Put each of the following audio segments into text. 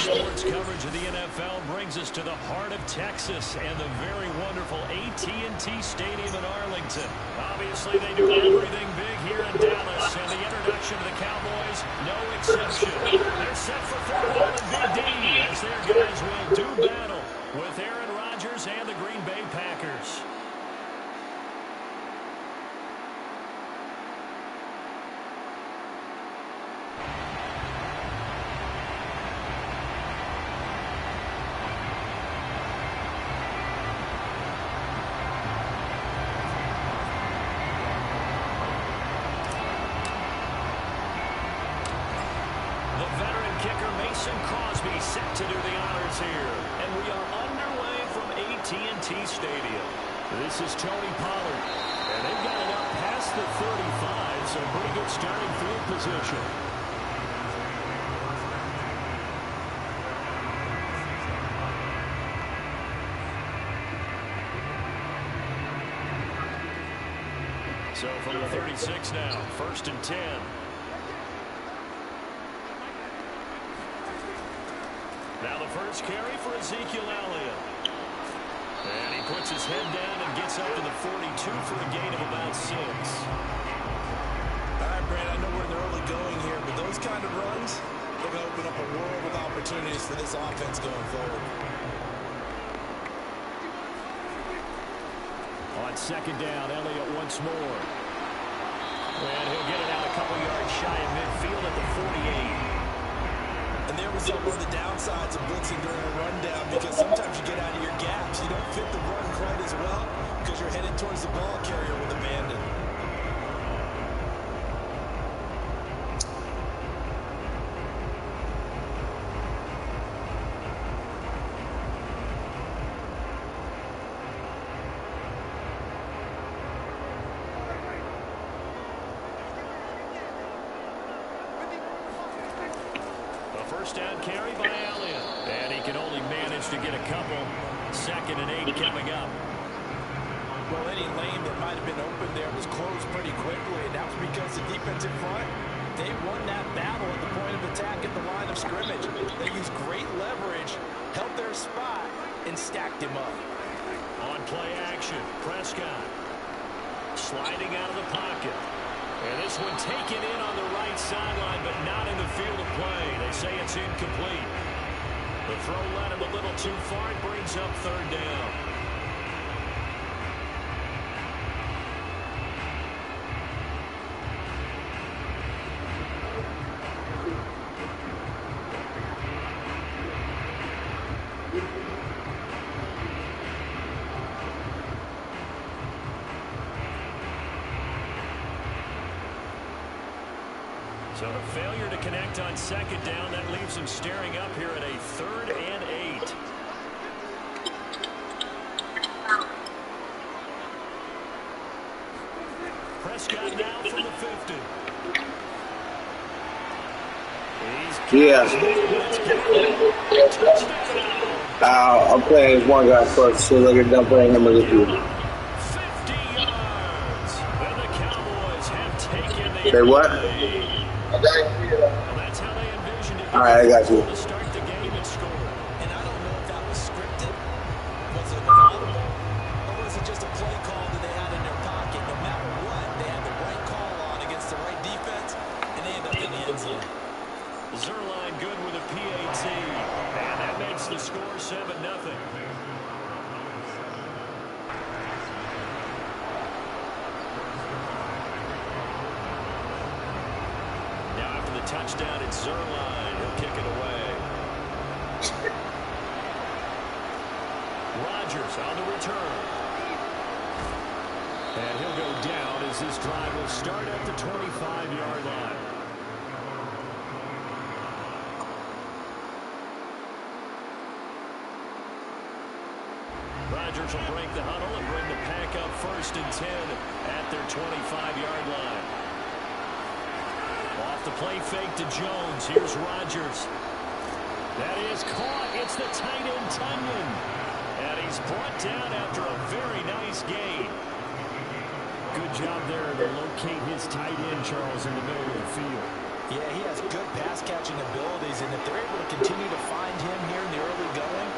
Sports coverage of the NFL brings us to the heart of Texas and the very wonderful AT&T Stadium in Arlington. Obviously, they do everything big here in Dallas, and the introduction of the Cowboys, no exception. They're set for football in Big D as their guys will do battle with Aaron Rodgers and the Green Bay Packers. Set to do the honors here, and we are underway from AT&T Stadium. This is Tony Pollard, and they've got it up past the 35, so pretty good starting field position. So from the 36 now, 1st and 10. Now the first carry for Ezekiel Elliott. And he puts his head down and gets up to the 42 for a gain of about 6. All right, Brad, I know we're in the early going here, but those kind of runs, they're going to open up a world of opportunities for this offense going forward. On 2nd down, Elliott once more. And he'll get it out a couple yards shy of midfield at the 48. And there was one of the downsides of blitzing during a rundown, because sometimes you get out of your gaps. You don't fit the run quite as well because you're headed towards the ball carrier with abandon. First down carry by Elliott. And he can only manage to get a couple. 2nd and 8 coming up. Well, any lane that might have been open there was closed pretty quickly, and that was because the defensive front, they won that battle at the point of attack at the line of scrimmage. They used great leverage, held their spot, and stacked him up. On play action, Prescott sliding out of the pocket. And this one taken in on the right sideline, but not in the field of play. They say it's incomplete. The throw led him a little too far. It brings up 3rd down. So the failure to connect on second down, that leaves him staring up here at a 3rd and 8. Prescott now from the 50. Yeah. I'm playing this one guy first, so I get done playing him with you. 50 yards. And the Cowboys have taken the Say what? lead. Well, that's how they envisioned it. All right, I got you. To start the game and score. And I don't know if that was scripted. Was it audible? Or was it just a play call that they had in their pocket? No matter what, they had the right call on against the right defense, and they end up in the end zone. Zerline good with a PAT. And that makes the score 7-0. Now after the touchdown, it's Zerline. He'll kick it away. Rodgers on the return. And he'll go down as this drive will start at the 25-yard line. Rodgers will break the huddle and bring the pack up 1st and 10 at their 25-yard line. Off the play fake to Jones. Here's Rodgers. That is caught. It's the tight end Tunyon. And he's brought down after a very nice gain. Good job there to locate his tight end, Charles, in the middle of the field. Yeah, he has good pass-catching abilities, and if they're able to continue to find him here in the early going,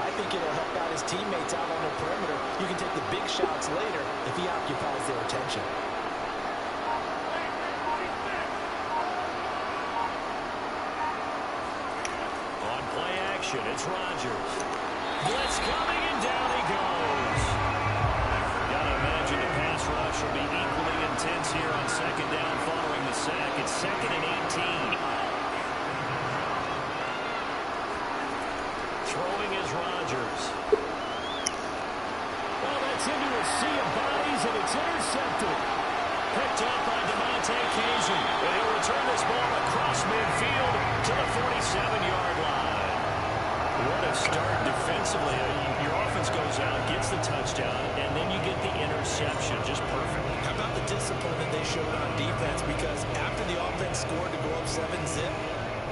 I think it'll help out his teammates out on the perimeter. You can take the big shots later if he occupies their attention. On play action, it's Rodgers. Blitz coming, and down he goes. Gotta imagine the pass rush will be equally intense here on second down following the sack. It's 2nd and 18. Throwing is Rodgers. Well, that's into a sea of bodies, and it's intercepted. Picked up by DeMonte Kazin. And he'll return this ball across midfield to the 47-yard line. What a start defensively. Your offense goes out, gets the touchdown, and then you get the interception. Just perfect. How about the discipline that they showed on defense? Because after the offense scored to go up 7-zip,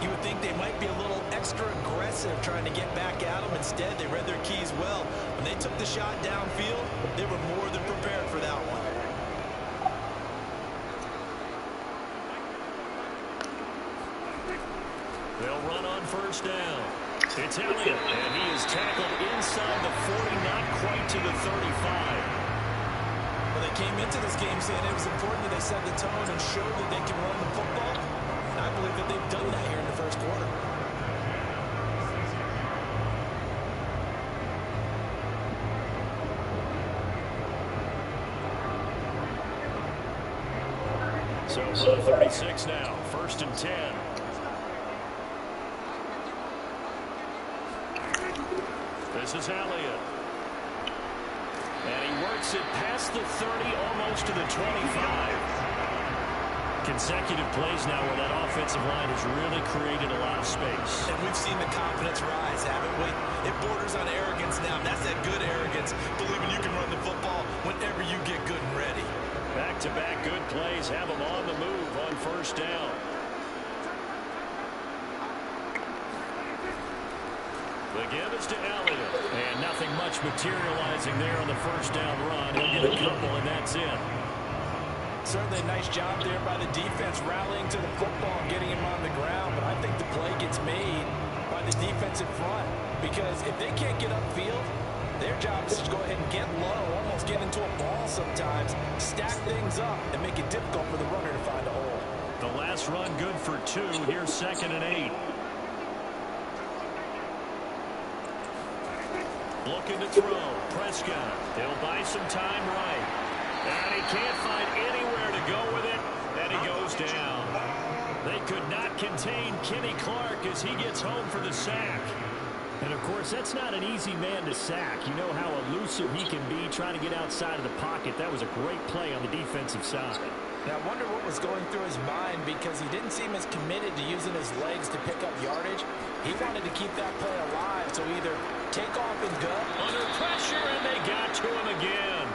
you would think they might be a little extra aggressive trying to get back at them. Instead, they read their keys well. When they took the shot downfield, they were more than prepared for that one. They'll run on 1st down. It's Elliott, and he is tackled inside the 40, not quite to the 35. Well, they came into this game saying it was important that they set the tone and showed that they can run the football. I believe that they've done that here in the 1st quarter. So for the 36 now, 1st and 10. This is Elliott. And he works it past the 30, almost to the 25. Consecutive plays now where that offensive line has really created a lot of space. And we've seen the confidence rise, haven't we? It borders on arrogance now. That's that good arrogance, believing you can run the football whenever you get good and ready. Back-to-back good plays have them on the move on 1st down. The give is to Elliott. And nothing much materializing there on the 1st down run. He'll get a couple, and that's it. Certainly a nice job there by the defense rallying to the football and getting him on the ground, but I think the play gets made by the defensive front because if they can't get upfield, their job is to go ahead and get low, almost get into a ball sometimes, stack things up, and make it difficult for the runner to find a hole. The last run good for 2. Here's 2nd and 8. Looking to throw. Prescott. They'll buy some time right. And he can't find anywhere to go with it. And he goes down. They could not contain Kenny Clark as he gets home for the sack. And, of course, that's not an easy man to sack. You know how elusive he can be trying to get outside of the pocket. That was a great play on the defensive side. Now, I wonder what was going through his mind because he didn't seem as committed to using his legs to pick up yardage. He wanted to keep that play alive, so either take off and go. Under pressure, and they got to him again.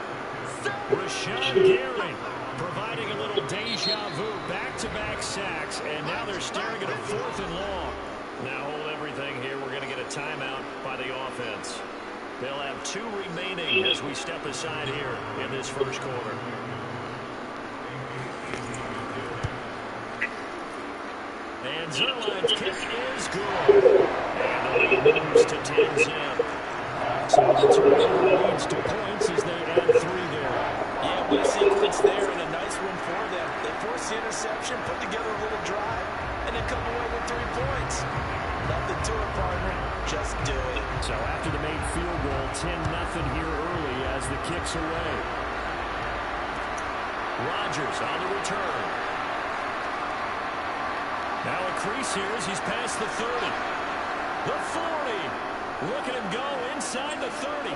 Rashawn Gary providing a little deja vu, back-to-back sacks, and now they're staring at a 4th and long. Now hold everything here. We're going to get a timeout by the offense. They'll have 2 remaining as we step aside here in this first quarter. And Zerline's kick is good. And the lead moves to 10-zip. So the turnover leads to points as they add 3 there. Yeah, what a sequence there and a nice one for them. They forced the interception, put together a little drive, and then come away with 3 points. Nothing to it, partner. Just do it. So after the made field goal, 10-0 here early as the kick's away. Rodgers on the return. Now a crease here as he's past the 30. The 40. Look at him go inside the 30.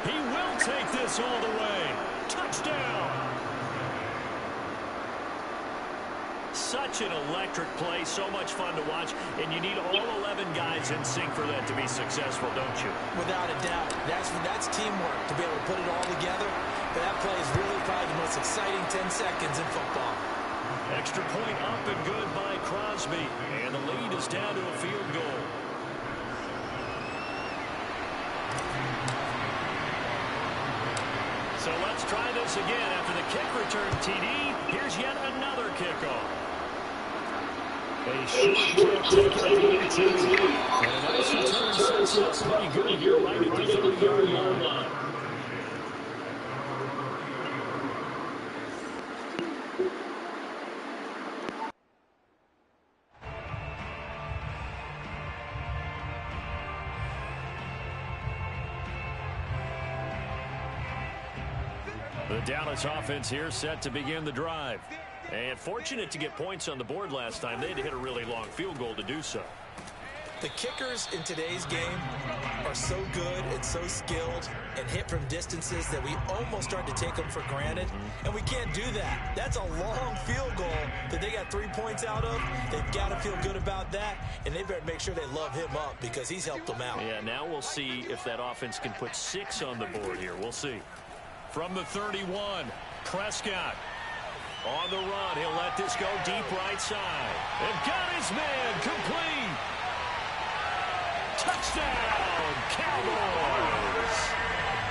He will take this all the way. Touchdown. Such an electric play, so much fun to watch, and you need all 11 guys in sync for that to be successful, don't you? Without a doubt. That's teamwork to be able to put it all together. But that play is really probably the most exciting 10 seconds in football. Extra point up and good by Crosby, and the lead is down to a field goal. So let's try this again after the kick return TD. Here's yet another kickoff. A short kick taken at the 18. And a nice return sets it up pretty good here right at the 30-yard line. The Dallas offense here set to begin the drive. And fortunate to get points on the board last time. They had to hit a really long field goal to do so. The kickers in today's game are so good and so skilled and hit from distances that we almost start to take them for granted. And we can't do that. That's a long field goal that they got 3 points out of. They've got to feel good about that. And they better make sure they love him up because he's helped them out. Yeah, now we'll see if that offense can put 6 on the board here. We'll see. From the 31, Prescott on the run. He'll let this go deep right side. And got his man complete. Touchdown, Cowboys.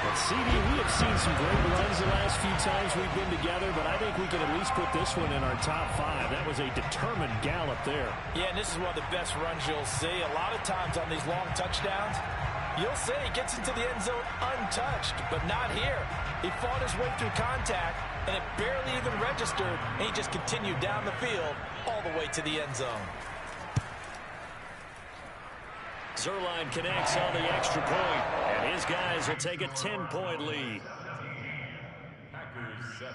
But CD, we have seen some great runs the last few times we've been together, but I think we can at least put this one in our top 5. That was a determined gallop there. Yeah, and this is one of the best runs you'll see. A lot of times on these long touchdowns, you'll say he gets into the end zone untouched, but not here. He fought his way through contact, and it barely even registered, and he just continued down the field all the way to the end zone. Zerline connects on the extra point, and his guys will take a 10-point lead. Packers 7.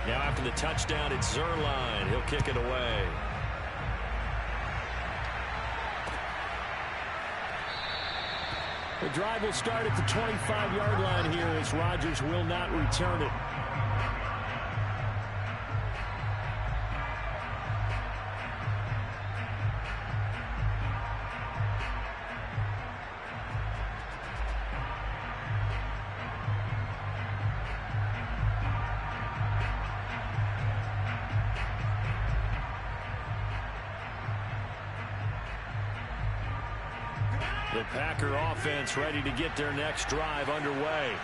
Now after the touchdown, it's Zerline. He'll kick it away. The drive will start at the 25-yard line here as Rodgers will not return it. The Packer offense ready to get their next drive underway.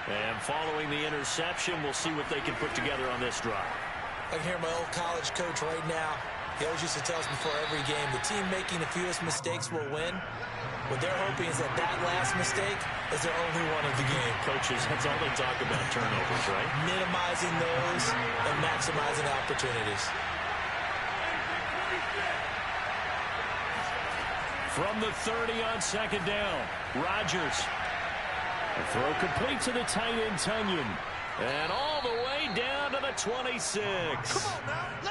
And following the interception, we'll see what they can put together on this drive. I can hear my old college coach right now. He always used to tell us before every game, the team making the fewest mistakes will win. What they're hoping is that that last mistake is their only one of the game. Coaches, that's all they talk about, turnovers, right? Minimizing those and maximizing opportunities. From the 30 on second down, Rodgers. The throw complete to the tight end, Tunyon. And all the way down to the 26.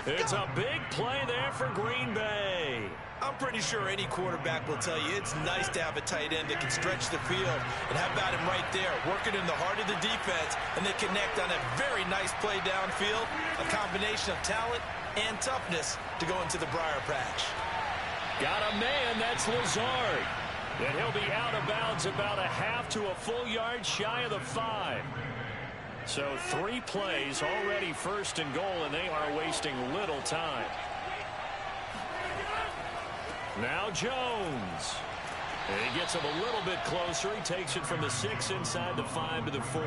It's a big play there for Green Bay. I'm pretty sure any quarterback will tell you it's nice to have a tight end that can stretch the field. And how about him right there, working in the heart of the defense, and they connect on a very nice play downfield, a combination of talent and toughness to go into the briar patch. Got a man, that's Lazard. And he'll be out of bounds about a half to a full yard shy of the 5. So 3 plays already first and goal, and they are wasting little time. Now Jones. And he gets him a little bit closer. He takes it from the 6 inside the 5 to the 4.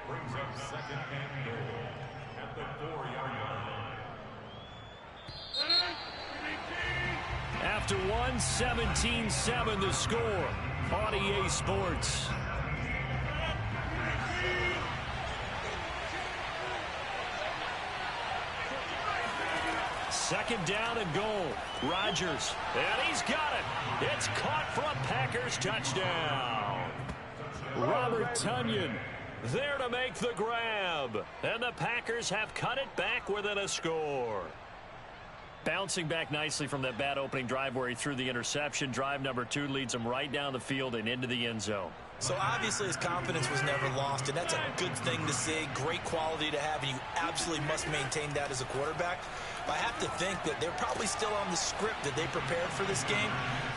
Brings up second and goal at the 4-yard line. After 17-7 the score on EA Sports. Second down and goal. Rodgers. And he's got it. It's caught for a Packers touchdown. Robert Tunyon there to make the grab. And the Packers have cut it back within a score. Bouncing back nicely from that bad opening drive where he threw the interception. Drive number 2 leads him right down the field and into the end zone. So obviously his confidence was never lost, and that's a good thing to see. Great quality to have, and you absolutely must maintain that as a quarterback. But I have to think that they're probably still on the script that they prepared for this game.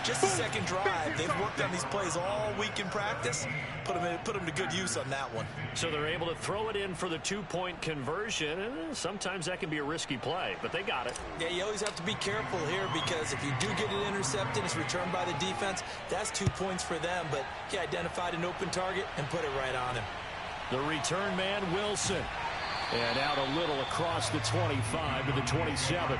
Just the second drive. They've worked on these plays all week in practice. Put them to good use on that one. So they're able to throw it in for the 2-point conversion. And sometimes that can be a risky play, but they got it. Yeah, you always have to be careful here because if you do get it intercepted, it's returned by the defense. That's 2 points for them, but he identified an open target and put it right on him. The return man, Wilson. And out a little across the 25 to the 27.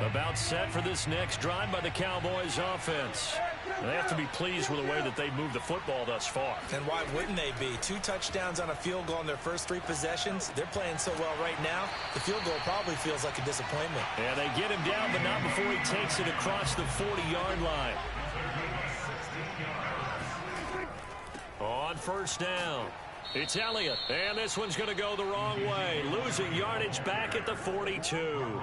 About set for this next drive by the Cowboys offense. They have to be pleased with the way that they moved the football thus far. And why wouldn't they be? 2 touchdowns on a field goal in their first 3 possessions. They're playing so well right now, the field goal probably feels like a disappointment. Yeah, they get him down, but not before he takes it across the 40-yard line. On first down, it's Elliott. And this one's going to go the wrong way. Losing yardage back at the 42.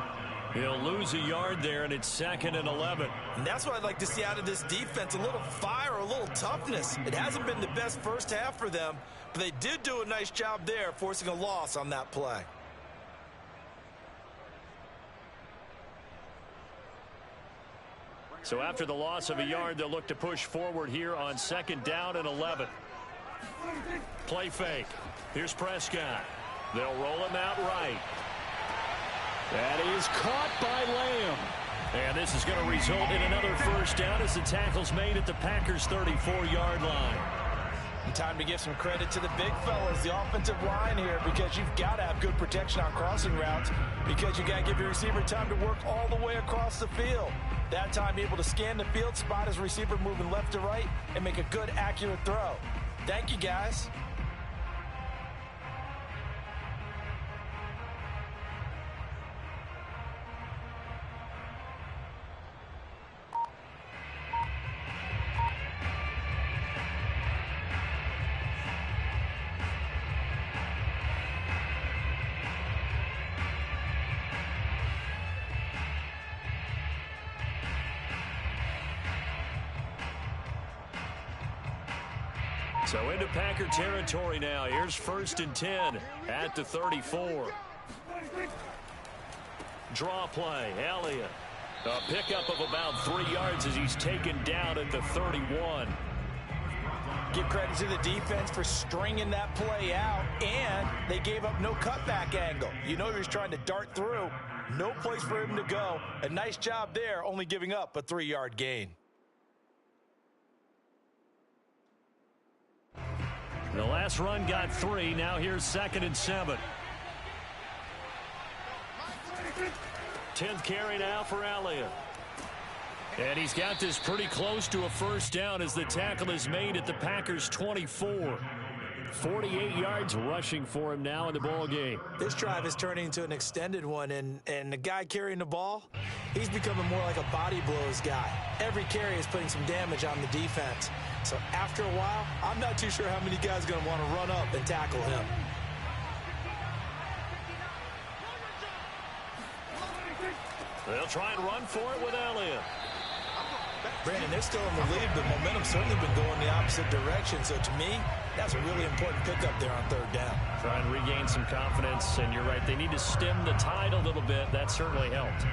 He'll lose a yard there, and it's 2nd and 11. And that's what I'd like to see out of this defense, a little fire, a little toughness. It hasn't been the best first half for them, but they did do a nice job there, forcing a loss on that play. So after the loss of a yard, they'll look to push forward here on 2nd down and 11. Play fake. Here's Prescott. They'll roll him out right. That is caught by Lamb. And this is going to result in another first down as the tackle's made at the Packers' 34-yard line. And time to give some credit to the big fellas, the offensive line here, because you've got to have good protection on crossing routes because you got to give your receiver time to work all the way across the field. That time, be able to scan the field, spot his receiver moving left to right, and make a good, accurate throw. Thank you, guys. So into Packer territory now. Here's 1st and 10 at the 34. Draw play, Elliott. A pickup of about 3 yards as he's taken down at the 31. Give credit to the defense for stringing that play out, and they gave up no cutback angle. You know he was trying to dart through. No place for him to go. A nice job there, only giving up a 3-yard gain. The last run got 3. Now here's 2nd and 7. 10th carry now for Elliott. And he's got this pretty close to a first down as the tackle is made at the Packers' 24. 48 yards rushing for him now in the ball game. This drive is turning into an extended one, and the guy carrying the ball, he's becoming more like a body blows guy. Every carry is putting some damage on the defense. So after a while, I'm not too sure how many guys are going to want to run up and tackle him. They'll try and run for it with Elliott. Brandon, they're still in the lead, but momentum's certainly been going the opposite direction. So to me, that's a really important pickup there on third down. Try and regain some confidence, and you're right, they need to stem the tide a little bit. That certainly helped.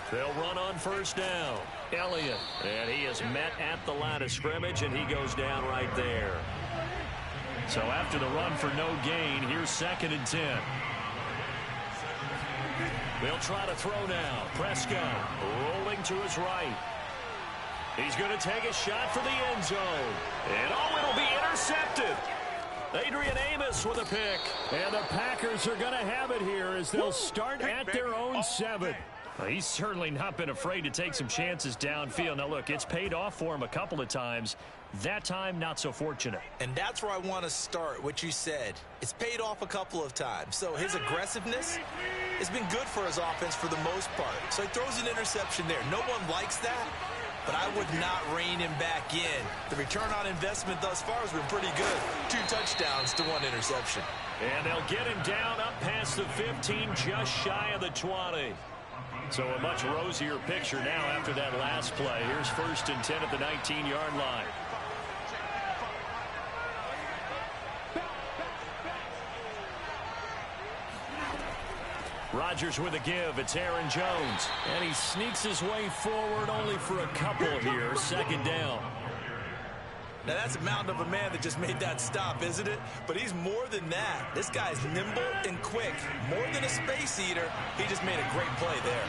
They'll run on first down. Elliott, and he is met at the line of scrimmage, and he goes down right there. So after the run for no gain, here's 2nd and 10. They'll try to throw now. Prescott rolling to his right. He's going to take a shot for the end zone. And oh, it'll be intercepted. Adrian Amos with a pick. And the Packers are going to have it here as they'll start at their own 7. He's certainly not been afraid to take some chances downfield. Now, look, it's paid off for him a couple of times. That time, not so fortunate. And that's where I want to start, what you said. It's paid off a couple of times. So his aggressiveness has been good for his offense for the most part. So he throws an interception there. No one likes that, but I would not rein him back in. The return on investment thus far has been pretty good. 2 touchdowns to 1 interception. And they'll get him down up past the 15, just shy of the 20. So a much rosier picture now after that last play. Here's 1st and 10 at the 19-yard line. Rodgers with a give. It's Aaron Jones. And he sneaks his way forward only for a couple here. 2nd down. Now, that's a mountain of a man that just made that stop, isn't it? But he's more than that. This guy's nimble and quick. More than a space eater, he just made a great play there.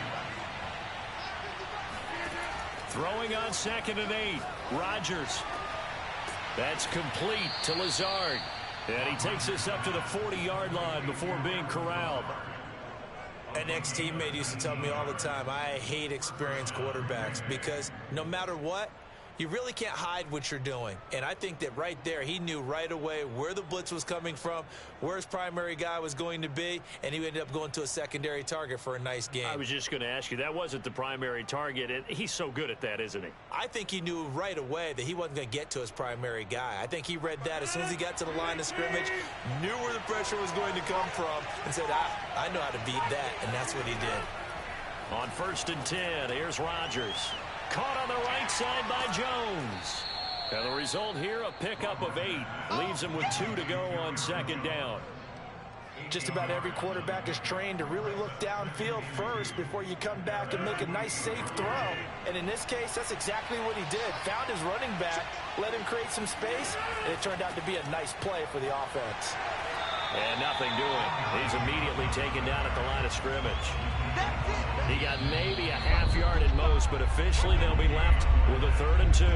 Throwing on 2nd and 8. Rodgers. That's complete to Lazard. And he takes this up to the 40-yard line before being corralled. An ex-teammate used to tell me all the time, I hate experienced quarterbacks because no matter what, you really can't hide what you're doing. And I think that right there, he knew right away where the blitz was coming from, where his primary guy was going to be, and he ended up going to a secondary target for a nice game. I was just going to ask you, that wasn't the primary target, and he's so good at that, isn't he? I think he knew right away that he wasn't going to get to his primary guy. I think he read that as soon as he got to the line of scrimmage, knew where the pressure was going to come from, and said, I know how to beat that, and that's what he did. On 1st and 10, here's Rodgers. Caught on the right side by Jones. And the result here, a pickup of 8. Leaves him with 2 to go on 2nd down. Just about every quarterback is trained to really look downfield first before you come back and make a nice, safe throw. And in this case, that's exactly what he did. Found his running back, let him create some space, and it turned out to be a nice play for the offense. And nothing doing. He's immediately taken down at the line of scrimmage. He got maybe a half yard at most, but officially they'll be left with a 3rd and 2.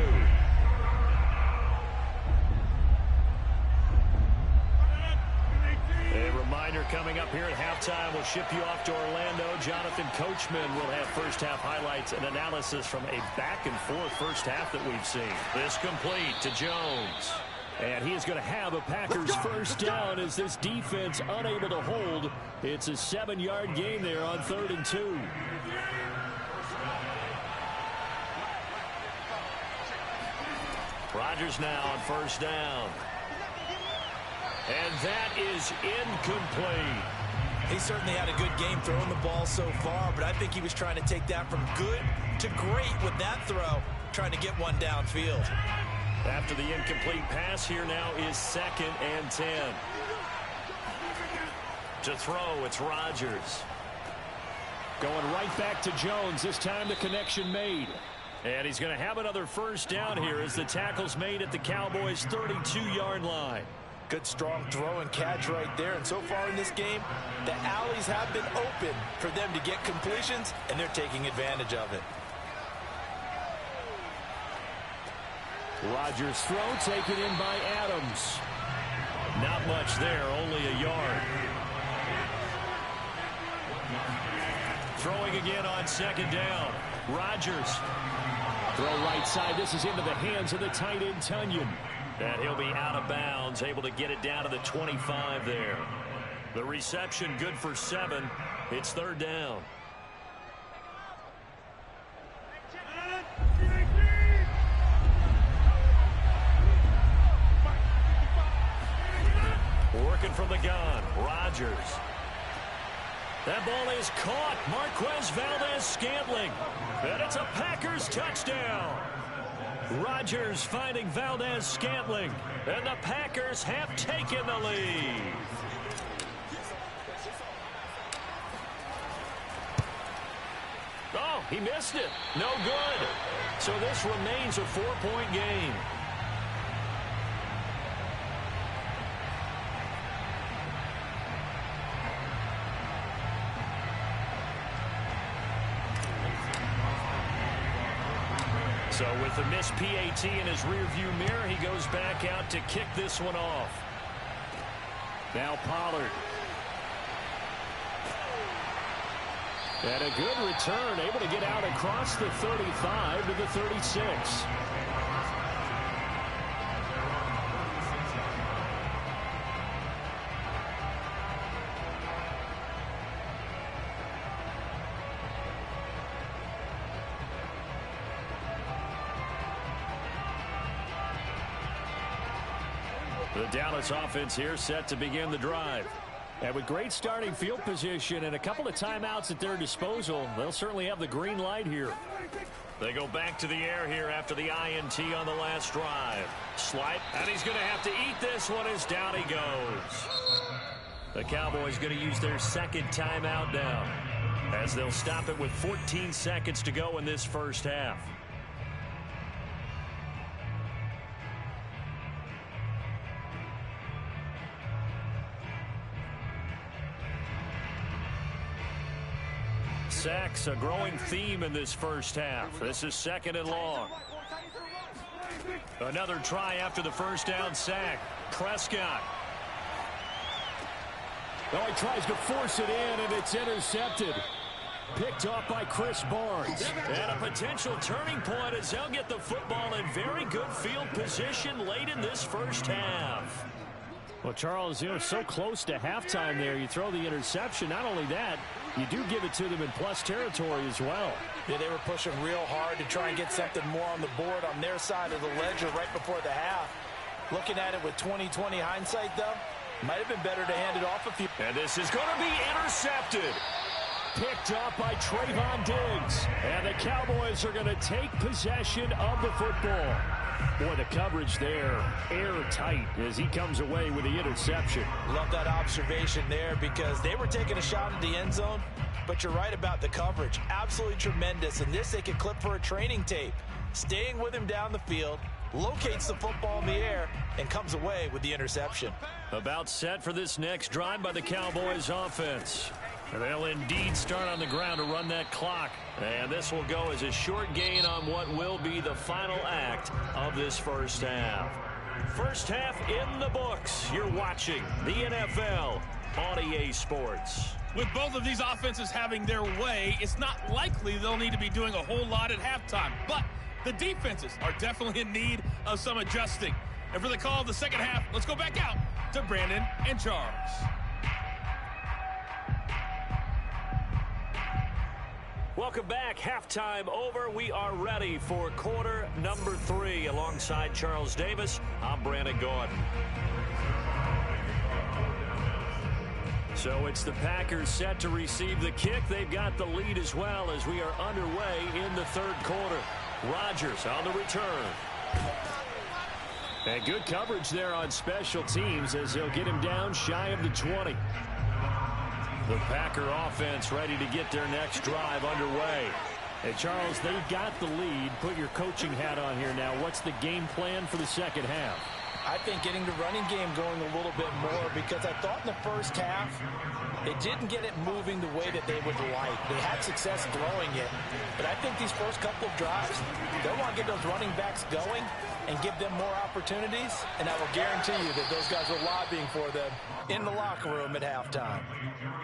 A reminder coming up here at halftime. We'll ship you off to Orlando. Jonathan Coachman will have first-half highlights and analysis from a back-and-forth first half that we've seen. This complete to Jones. And he is going to have a Packers first down as this defense unable to hold. It's a 7-yard gain there on 3rd and 2. Rodgers now on first down. And that is incomplete. He certainly had a good game throwing the ball so far, but I think he was trying to take that from good to great with that throw, trying to get one downfield. After the incomplete pass, here now is 2nd and 10. To throw, it's Rodgers. Going right back to Jones. This time the connection made. And he's going to have another first down here as the tackle's made at the Cowboys' 32-yard line. Good, strong throw and catch right there. And so far in this game, the alleys have been open for them to get completions, and they're taking advantage of it. Rodgers' throw taken in by Adams. Not much there, only a yard. Throwing again on second down. Rodgers. Throw right side. This is into the hands of the tight end, Tunyon. And he'll be out of bounds, able to get it down to the 25 there. The reception good for 7. It's third down. Working from the gun, Rodgers. That ball is caught. Marquez Valdez-Scantling. And it's a Packers touchdown. Rodgers finding Valdez-Scantling. And the Packers have taken the lead. Oh, he missed it. No good. So this remains a 4-point game. So with the missed PAT in his rearview mirror, he goes back out to kick this one off. Now Pollard. And a good return, able to get out across the 35 to the 36. The Dallas offense here set to begin the drive. And with great starting field position and a couple of timeouts at their disposal, they'll certainly have the green light here. They go back to the air here after the INT on the last drive. Slide, and he's going to have to eat this one as down he goes. The Cowboys going to use their second timeout now, as they'll stop it with 14 seconds to go in this first half. Sacks, a growing theme in this first half. This is second and long. Another try after the first down sack. Prescott. Oh, he tries to force it in, and it's intercepted. Picked off by Chris Barnes. And a potential turning point as they'll get the football in very good field position late in this first half. Well, Charles, so close to halftime there. You throw the interception. Not only that, you do give it to them in plus territory as well. Yeah, they were pushing real hard to try and get something more on the board on their side of the ledger right before the half. Looking at it with 20/20 hindsight, though, might have been better to hand it off a few. And this is going to be intercepted. Picked off by Trayvon Diggs. And the Cowboys are going to take possession of the football. Boy, the coverage there, airtight as he comes away with the interception. Love that observation there because they were taking a shot at the end zone, but you're right about the coverage. Absolutely tremendous. And this they could clip for a training tape. Staying with him down the field, locates the football in the air, and comes away with the interception. About set for this next drive by the Cowboys offense. They'll indeed start on the ground to run that clock. And this will go as a short gain on what will be the final act of this first half. First half in the books. You're watching the NFL on EA Sports. With both of these offenses having their way, it's not likely they'll need to be doing a whole lot at halftime. But the defenses are definitely in need of some adjusting. And for the call of the second half, let's go back out to Brandon and Charles. Welcome back. Halftime over. We are ready for quarter number 3. Alongside Charles Davis, I'm Brandon Gordon. So it's the Packers set to receive the kick. They've got the lead as well as we are underway in the third quarter. Rodgers on the return. And good coverage there on special teams as they'll get him down shy of the 20. The Packer offense ready to get their next drive underway. Hey, Charles, they've got the lead. Put your coaching hat on here now. What's the game plan for the second half? I think getting the running game going a little bit more, because I thought in the first half they didn't get it moving the way that they would like. They had success throwing it, but I think these first couple of drives, they'll want to get those running backs going and give them more opportunities, and I will guarantee you that those guys are lobbying for them in the locker room at halftime.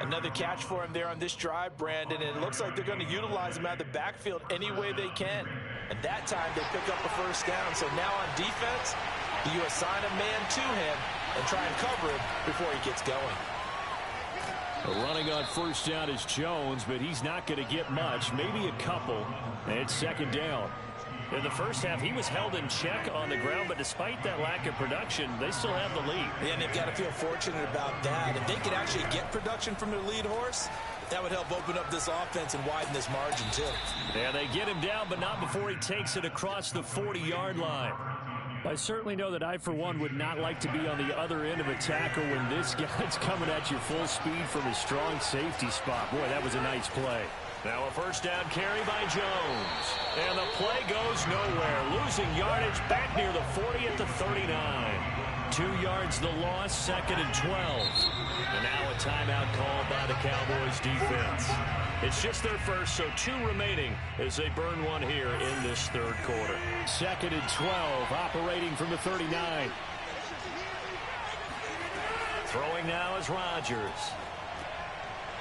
Another catch for him there on this drive, Brandon, and it looks like they're going to utilize him out of the backfield any way they can. And that time they pick up the first down. So now on defense, you assign a man to him and try and cover him before he gets going. Running on first down is Jones, but he's not going to get much, maybe a couple. And it's second down. In the first half, he was held in check on the ground, but despite that lack of production, they still have the lead. Yeah, and they've got to feel fortunate about that. If they could actually get production from their lead horse, that would help open up this offense and widen this margin, too. Yeah, they get him down, but not before he takes it across the 40-yard line. I certainly know that I, for one, would not like to be on the other end of a tackle when this guy's coming at you full speed from his strong safety spot. Boy, that was a nice play. Now a first down carry by Jones. And the play goes nowhere. Losing yardage back near the 40 at the 39. 2 yards the loss, second and 12. And now a timeout called by the Cowboys defense. It's just their first, so 2 remaining as they burn one here in this third quarter. Second and 12, operating from the 39. Throwing now is Rodgers.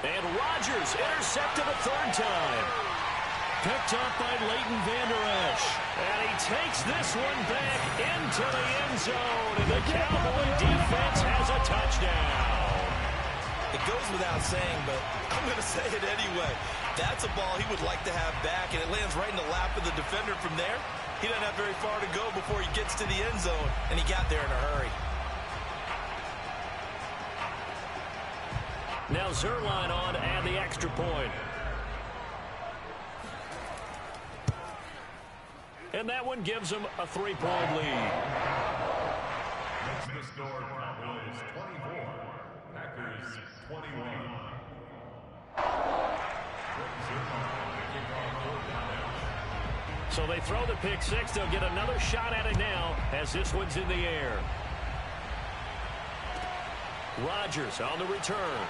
And Rodgers intercepted a third time. Picked up by Leighton Vander Esch. And he takes this one back into the end zone. And the Cowboy defense has a touchdown. It goes without saying, but I'm going to say it anyway. That's a ball he would like to have back, and it lands right in the lap of the defender from there. He doesn't have very far to go before he gets to the end zone, and he got there in a hurry. Now Zerline on to add the extra point. And that one gives them a 3-point lead. That's the score. Cowboys 24, Packers 21. So they throw the pick six. They'll get another shot at it now as this one's in the air. Rodgers on the return.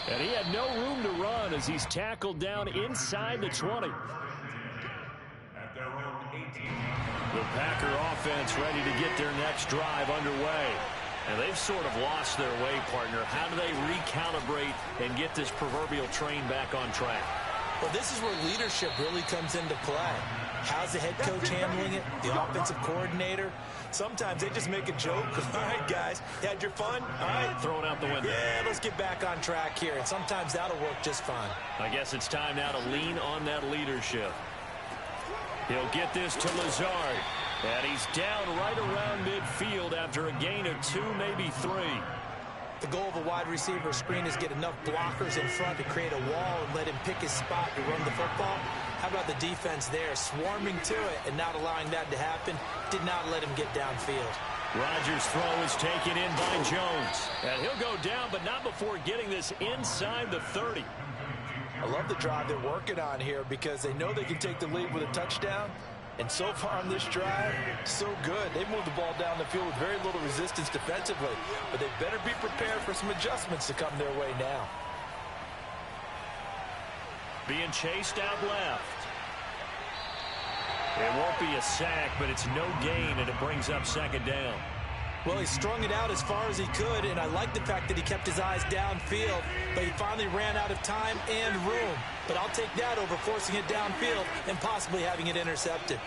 And he had no room to run as he's tackled down inside the 20. At their own 18. The Packer offense ready to get their next drive underway. And they've sort of lost their way, partner. How do they recalibrate and get this proverbial train back on track? Well, this is where leadership really comes into play. How's the head coach handling it? The offensive coordinator? Sometimes they just make a joke. All right, guys, you had your fun? All right. Throw it out the window. Yeah, let's get back on track here. And sometimes that'll work just fine. I guess it's time now to lean on that leadership. He'll get this to Lazard. And he's down right around midfield after a gain of 2, maybe 3. The goal of a wide receiver screen is get enough blockers in front to create a wall and let him pick his spot to run the football. How about the defense there, swarming to it and not allowing that to happen? Did not let him get downfield. Rodgers' throw is taken in by Jones. And he'll go down, but not before getting this inside the 30. I love the drive they're working on here because they know they can take the lead with a touchdown. And so far on this drive, so good. They've moved the ball down the field with very little resistance defensively. But they better be prepared for some adjustments to come their way now. Being chased out left. It won't be a sack, but it's no gain, and it brings up second down. Well, he strung it out as far as he could, and I like the fact that he kept his eyes downfield, but he finally ran out of time and room. But I'll take that over forcing it downfield and possibly having it intercepted.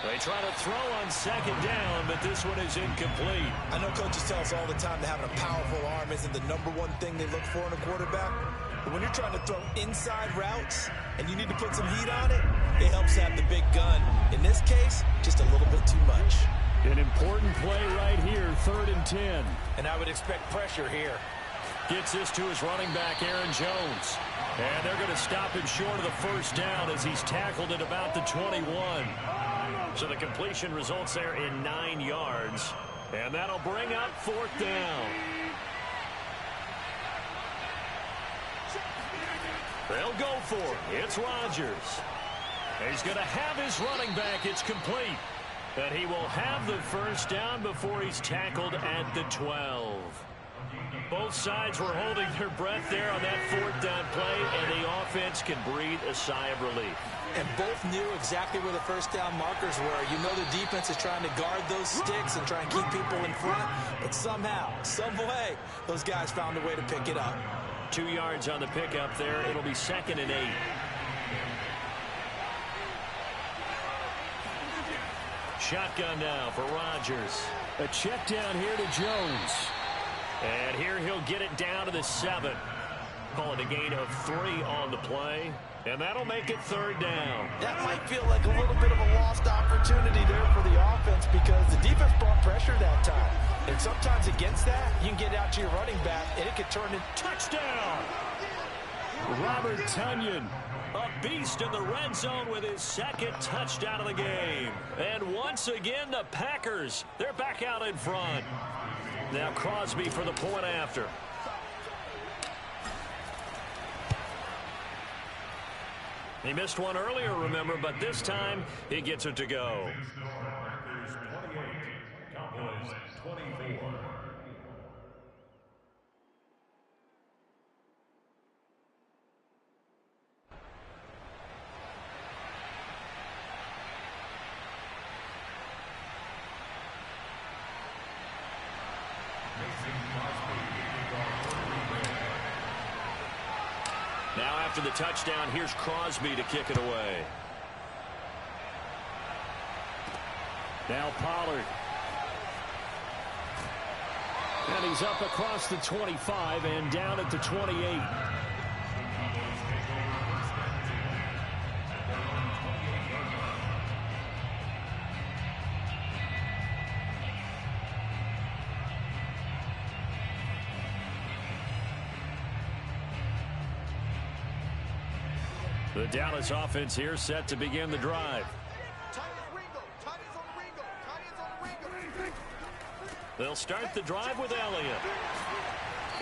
They try to throw on second down, but this one is incomplete. I know coaches tell us all the time that having a powerful arm isn't the #1 thing they look for in a quarterback. But when you're trying to throw inside routes and you need to put some heat on it, it helps have the big gun. In this case, just a little bit too much. An important play right here, 3rd and 10. And I would expect pressure here. Gets this to his running back, Aaron Jones. And they're going to stop him short of the first down as he's tackled at about the 21. So the completion results there in 9 yards. And that'll bring up 4th down. They'll go for it. It's Rodgers. He's going to have his running back. It's complete. And he will have the first down before he's tackled at the 12. Both sides were holding their breath there on that fourth down play, and the offense can breathe a sigh of relief. And both knew exactly where the first down markers were. You know the defense is trying to guard those sticks and try and keep people in front. But somehow, some way, those guys found a way to pick it up. 2 yards on the pickup there. It'll be 2nd and 8. Shotgun now for Rodgers. A check down here to Jones. And here he'll get it down to the 7. Call it a gain of 3 on the play. And that'll make it 3rd down. That might feel like a little bit of a lost opportunity there for the offense because the defense brought pressure that time. And sometimes against that, you can get out to your running back, and it could turn into touchdown. Robert Tonyan, a beast in the red zone with his 2nd touchdown of the game. And once again, the Packers, they're back out in front. Now Crosby for the point after. He missed one earlier, remember, but this time he gets it to go. Packers 28, Cowboys 24. Now after the touchdown, here's Crosby to kick it away. Now Pollard. And he's up across the 25 and down at the 28. The Dallas offense here set to begin the drive. They'll start the drive with Elliott.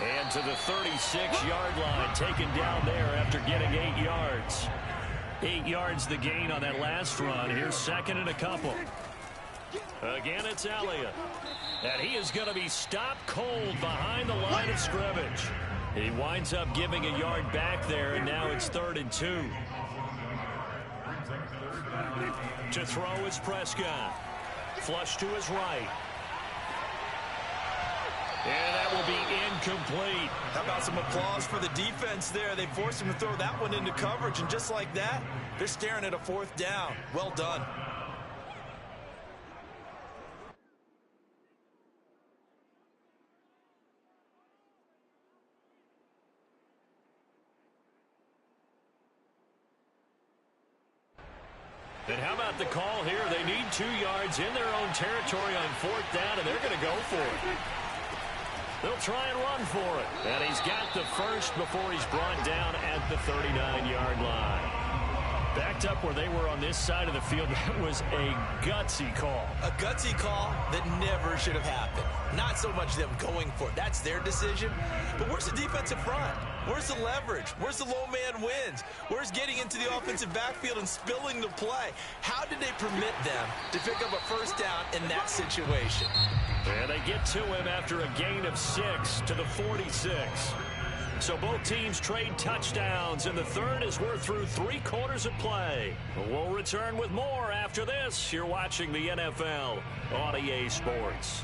And to the 36-yard line, taken down there after getting 8 yards. 8 yards the gain on that last run. Here's 2nd and a couple. Again, it's Elliott. And he is going to be stopped cold behind the line of scrimmage. He winds up giving a yard back there, and now it's 3rd and 2. To throw is Prescott. Flush to his right. And that will be incomplete. How about some applause for the defense there? They forced him to throw that one into coverage, and just like that, they're staring at a 4th down. Well done. And how about the call here? They need 2 yards in their own territory on 4th down, and they're going to go for it. They'll try and run for it. And he's got the first before he's brought down at the 39-yard line. Backed up where they were on this side of the field. That was a gutsy call. A gutsy call that never should have happened. Not so much them going for it. That's their decision. But where's the defensive front? Where's the leverage? Where's the low man wins? Where's getting into the offensive backfield and spilling the play? How did they permit them to pick up a 1st down in that situation? And they get to him after a gain of 6 to the 46. So both teams trade touchdowns, and the 3rd as we're through 3 quarters of play. We'll return with more after this. You're watching the NFL on EA Sports.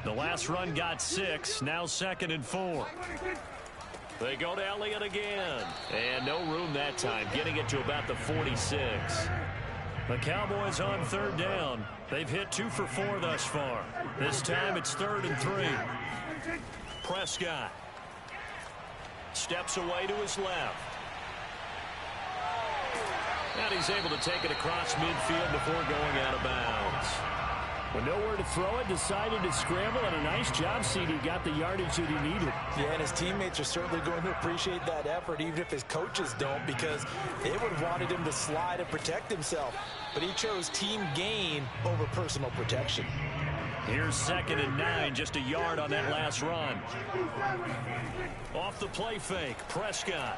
The last run got 6, now 2nd and 4. They go to Elliott again, and no room that time, getting it to about the 46. The Cowboys on 3rd down. They've hit 2 for 4 thus far. This time it's 3rd and 3. Prescott steps away to his left. And he's able to take it across midfield before going out of bounds. With nowhere to throw it, decided to scramble, and a nice job, CD. Got the yardage that he needed. Yeah, and his teammates are certainly going to appreciate that effort, even if his coaches don't, because they would have wanted him to slide and protect himself. But he chose team gain over personal protection. Here's 2nd and 9, just a yard on that last run. Off the play fake, Prescott.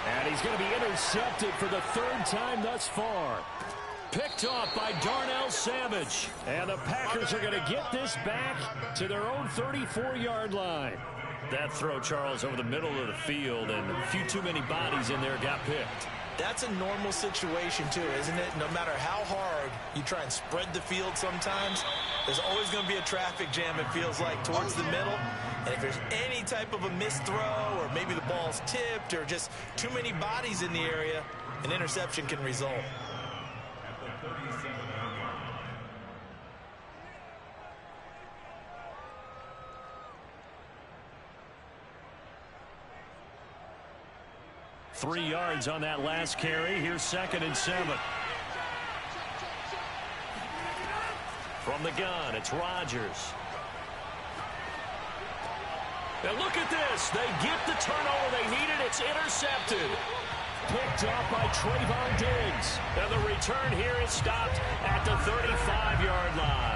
And And he's going to be intercepted for the third time thus far. Picked off by Darnell Savage. And the Packers are going to get this back to their own 34-yard line. That throw, Charles, over the middle of the field, and a few too many bodies in there got picked. That's a normal situation, too, isn't it? No matter how hard you try and spread the field sometimes, there's always going to be a traffic jam, it feels like, towards the middle. And if there's any type of a missed throw, or maybe the ball's tipped, or just too many bodies in the area, an interception can result. 3 yards on that last carry. Here's 2nd and 7. From the gun, it's Rodgers. And look at this. They get the turnover they needed. It's intercepted. Picked off by Trayvon Diggs. And the return here is stopped at the 35-yard line.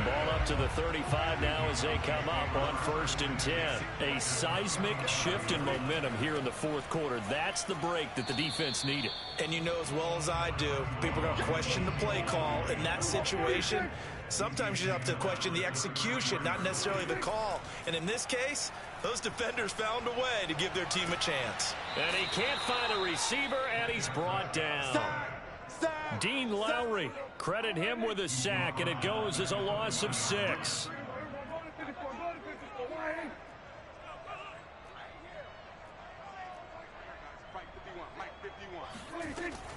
Ball up to the 35 now as they come up on 1st and 10. A seismic shift in momentum here in the fourth quarter. That's the break that the defense needed. And you know as well as I do, people are going to question the play call in that situation. Sometimes you have to question the execution, not necessarily the call. And in this case, those defenders found a way to give their team a chance. And he can't find a receiver, and he's brought down. Dean Lowry, credit him with a sack, and it goes as a loss of 6.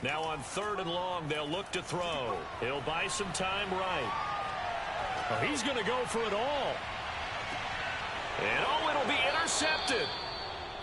Now on 3rd and long, they'll look to throw. He'll buy some time right. Oh, he's going to go for it all. And it'll be intercepted.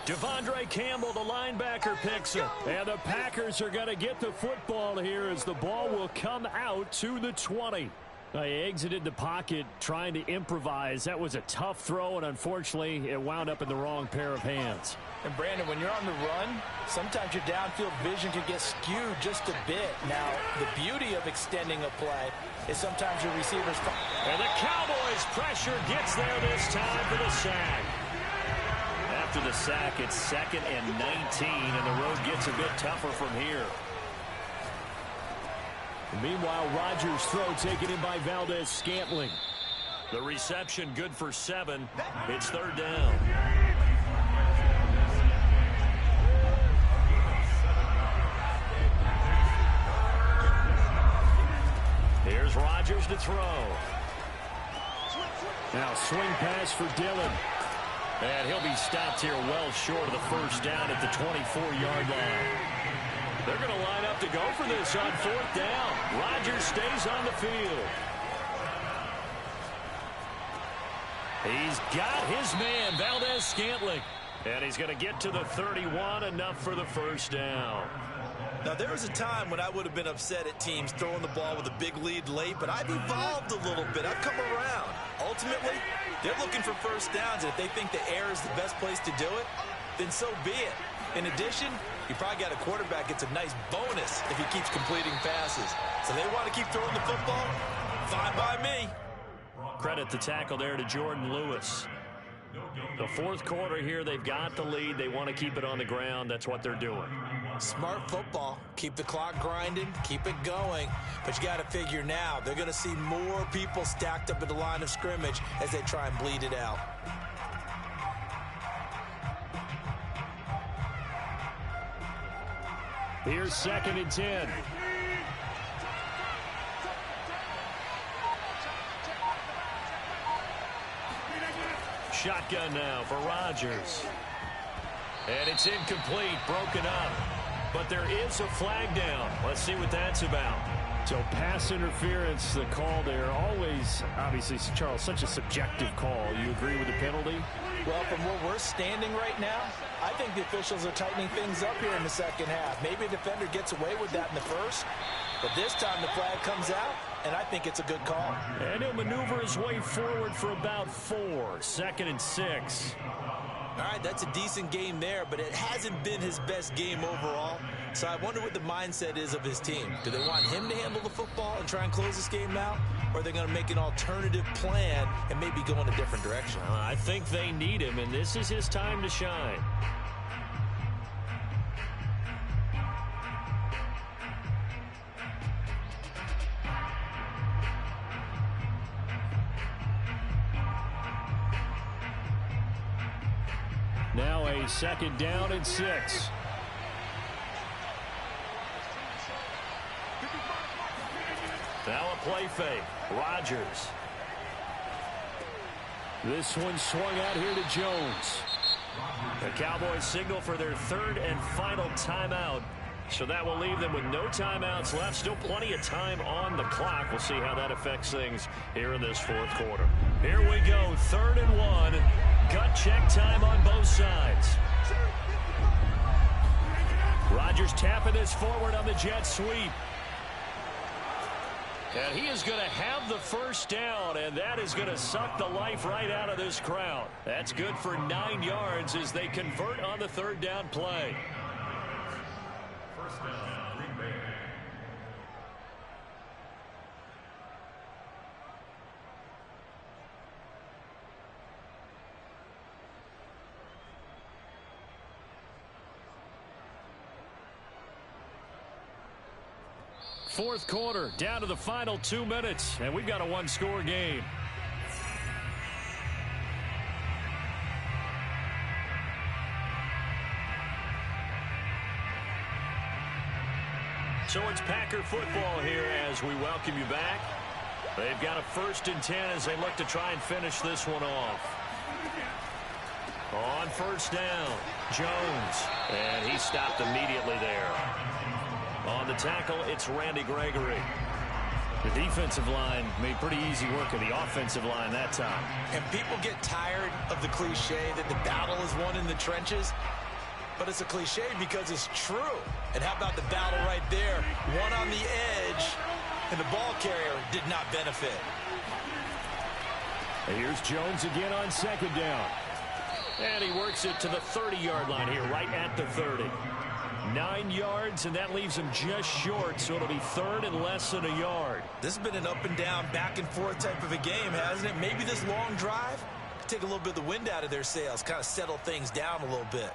Devondre Campbell, the linebacker, picks it. And the Packers are going to get the football here as the ball will come out to the 20. He exited the pocket trying to improvise. That was a tough throw, and unfortunately, it wound up in the wrong pair of hands. And, Brandon, when you're on the run, sometimes your downfield vision can get skewed just a bit. Now, the beauty of extending a play is sometimes your receivers... And the Cowboys' pressure gets there this time for the sack. After the sack, it's 2nd and 19, and the road gets a bit tougher from here. Meanwhile, Rodgers' throw taken in by Valdez-Scantling. The reception good for 7. It's 3rd down. Here's Rodgers to throw. Now swing pass for Dillon. And he'll be stopped here well short of the first down at the 24-yard line. They're going to line up to go for this on 4th down. Rodgers stays on the field. He's got his man, Valdez-Scantling. And he's going to get to the 31, enough for the first down. Now, there was a time when I would have been upset at teams throwing the ball with a big lead late, but I've evolved a little bit. I've come around. Ultimately, they're looking for first downs, and if they think the air is the best place to do it, then so be it. In addition, you probably got a quarterback gets a nice bonus if he keeps completing passes. So they want to keep throwing the football? Fine by me. Credit the tackle there to Jordan Lewis. The fourth quarter here, they've got the lead. They want to keep it on the ground. That's what they're doing. Smart football. Keep the clock grinding. Keep it going. But you got to figure now, they're going to see more people stacked up at the line of scrimmage as they try and bleed it out. Here's 2nd and 10. Shotgun now for Rodgers. And it's incomplete, broken up. But there is a flag down. Let's see what that's about. So pass interference, the call there. Always, obviously, Charles, such a subjective call. You agree with the penalty? Well, from where we're standing right now, I think the officials are tightening things up here in the second half. Maybe a defender gets away with that in the first, but this time the flag comes out, and I think it's a good call. And he'll maneuver his way forward for about 4. 2nd and 6. All right, that's a decent game there, but it hasn't been his best game overall. So I wonder what the mindset is of his team. Do they want him to handle the football and try and close this game out? Or are they going to make an alternative plan and maybe go in a different direction? I think they need him, and this is his time to shine. Now a 2nd down and 6. Now a play fake. Rodgers. This one swung out here to Jones. The Cowboys signal for their 3rd and final timeout. So that will leave them with no timeouts left. Still plenty of time on the clock. We'll see how that affects things here in this 4th quarter. Here we go. 3rd and 1. Gut check time on both sides. Rodgers tapping this forward on the jet sweep. And he is going to have the 1st down, and that is going to suck the life right out of this crowd. That's good for 9 yards as they convert on the 3rd down play. First down, Green Bay. Fourth quarter, down to the final 2 minutes, and we've got a 1-score game. So it's Packer football here as we welcome you back. They've got a 1st and 10 as they look to try and finish this one off. On 1st down, Jones, and he stopped immediately there. On the tackle, it's Randy Gregory. The defensive line made pretty easy work of the offensive line that time. And people get tired of the cliche that the battle is won in the trenches. But it's a cliche because it's true. And how about the battle right there? One on the edge, and the ball carrier did not benefit. And here's Jones again on 2nd down. And he works it to the 30-yard line here, right at the 30. 9 yards, and that leaves him just short, so it'll be 3rd and less than a yard. This has been an up-and-down, back-and-forth type of a game, hasn't it? Maybe this long drive could take a little bit of the wind out of their sails, kind of settle things down a little bit.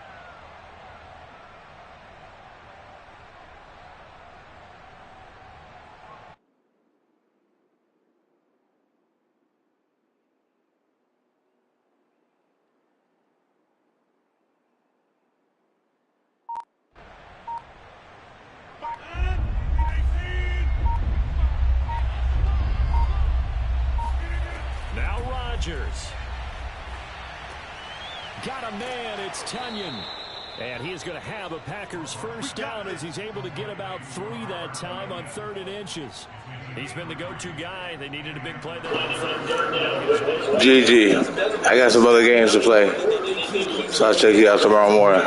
Got a man, it's Tunyon. And he is going to have a Packers 1st down as he's able to get about 3 that time on 3rd and inches. He's been the go-to guy. They needed a big play there on 3rd down. GG. I got some other games to play, so I'll check you out tomorrow morning.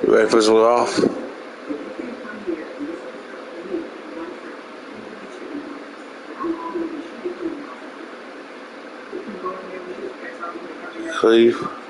You ready for some golf? Cleve.